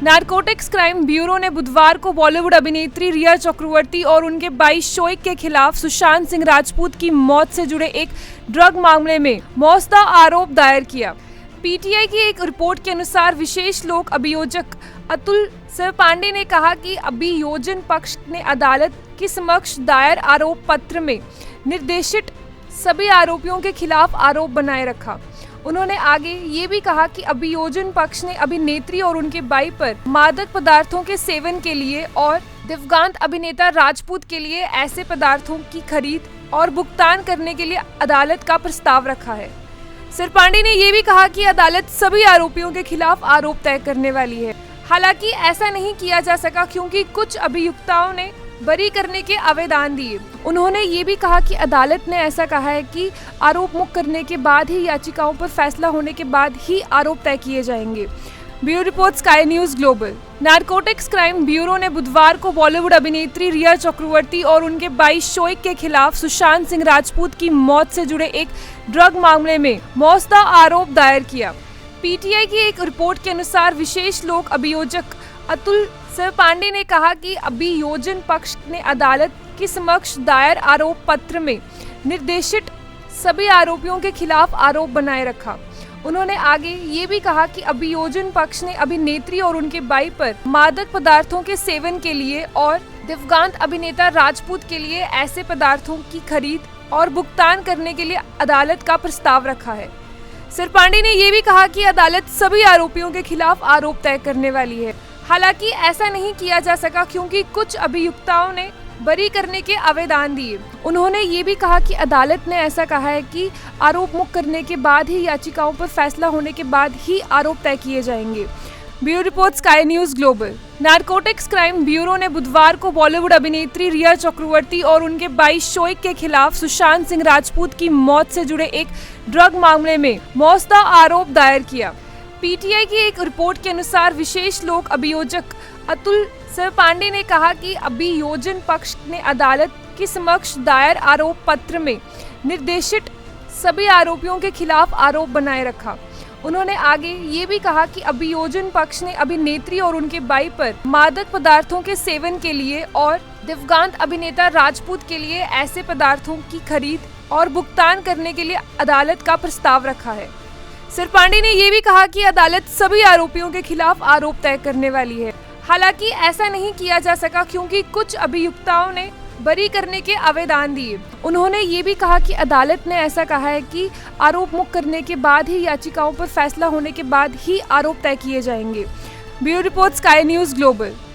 Narcotics crime bureau ने बुधवार को बॉलीवुड अभिनेत्री रिया चक्रवर्ती और उनके भाई शोएब के खिलाफ सुशांत सिंह राजपूत की मौत से जुड़े एक ड्रग मामले में मौजूदा आरोप दायर किया। पीटीआई की एक रिपोर्ट के अनुसार विशेष लोक अभियोजक अतुल सरपांडे ने कहा कि अभियोजन पक्ष ने अदालत के समक्ष दायर आरोप पत्र में निर्देशित सभी आरोपियों के खिलाफ आरोप बनाए रखा। उन्होंने आगे ये भी कहा कि अभियोजन पक्ष ने अभिनेत्री और उनके भाई पर मादक पदार्थों के सेवन के लिए और दिवंगत अभिनेता राजपूत के लिए ऐसे पदार्थों की खरीद और भुगतान करने के लिए अदालत का प्रस्ताव रखा है। सरपांडे ने ये भी कहा कि अदालत सभी आरोपियों के खिलाफ आरोप तय करने वाली है। हालांकि ऐसा नहीं किया जा सका क्योंकि कुछ अभियुक्ताओं ने बरी करने के आवेदन दिए। उन्होंने ये भी कहा कि अदालत ने ऐसा कहा है कि आरोप मुक्त करने के बाद ही याचिकाओं पर फैसला होने के बाद ही आरोप तय किए जाएंगे। Bureau report, sky news global. Narcotics crime bureau ने बुधवार को बॉलीवुड अभिनेत्री रिया चक्रवर्ती और उनके भाई शोएब के खिलाफ सुशांत सिंह राजपूत की मौत से जुड़े एक ड्रग मामले में मौजूदा आरोप दायर किया। पीटीआई की एक रिपोर्ट के अनुसार विशेष लोक अभियोजक अतुल सरपांडे ने कहा कि अभियोजन पक्ष ने अदालत के समक्ष दायर आरोप पत्र में निर्देशित सभी आरोपियों के खिलाफ आरोप बनाए रखा। उन्होंने आगे ये भी कहा कि अभियोजन पक्ष ने अभिनेत्री और उनके भाई पर मादक पदार्थों के सेवन के लिए और दिवंगत अभिनेता राजपूत के लिए ऐसे पदार्थों की खरीद और भुगतान करने के लिए अदालत का प्रस्ताव रखा है। सरपांडे ने ये भी कहा कि अदालत सभी आरोपियों के खिलाफ आरोप तय करने वाली है। हालांकि ऐसा नहीं किया जा सका क्योंकि कुछ अभियुक्ताओं ने बरी करने के आवेदन दिए। उन्होंने ये भी कहा कि अदालत ने ऐसा कहा है कि आरोप मुक्त करने के बाद ही याचिकाओं पर फैसला होने के बाद ही आरोप तय किए जाएंगे। Bureau report, sky news global. Narcotics crime bureau ने बुधवार को बॉलीवुड अभिनेत्री रिया चक्रवर्ती और उनके भाई शोएब के खिलाफ सुशांत सिंह राजपूत की मौत से जुड़े एक ड्रग मामले में मौजूदा आरोप दायर किया। पीटीआई की एक रिपोर्ट के अनुसार विशेष लोक अभियोजक अतुल सरपांडे ने कहा कि अभियोजन पक्ष ने अदालत के समक्ष दायर आरोप पत्र में निर्देशित सभी आरोपियों के खिलाफ आरोप बनाए रखा। उन्होंने आगे ये भी कहा कि अभियोजन पक्ष ने अभिनेत्री और उनके भाई पर मादक पदार्थों के सेवन के लिए और दिवंगत अभिनेता राजपूत के लिए ऐसे पदार्थों की खरीद और भुगतान करने के लिए अदालत का प्रस्ताव रखा है। सरपांडे ने ये भी कहा कि अदालत सभी आरोपियों के खिलाफ आरोप तय करने वाली है। हालांकि ऐसा नहीं किया जा सका क्योंकि कुछ अभियुक्ताओं ने बरी करने के आवेदन दिए। उन्होंने ये भी कहा कि अदालत ने ऐसा कहा है कि आरोप मुक्त करने के बाद ही याचिकाओं पर फैसला होने के बाद ही आरोप तय किए जाएंगे। Bureau report, sky news global.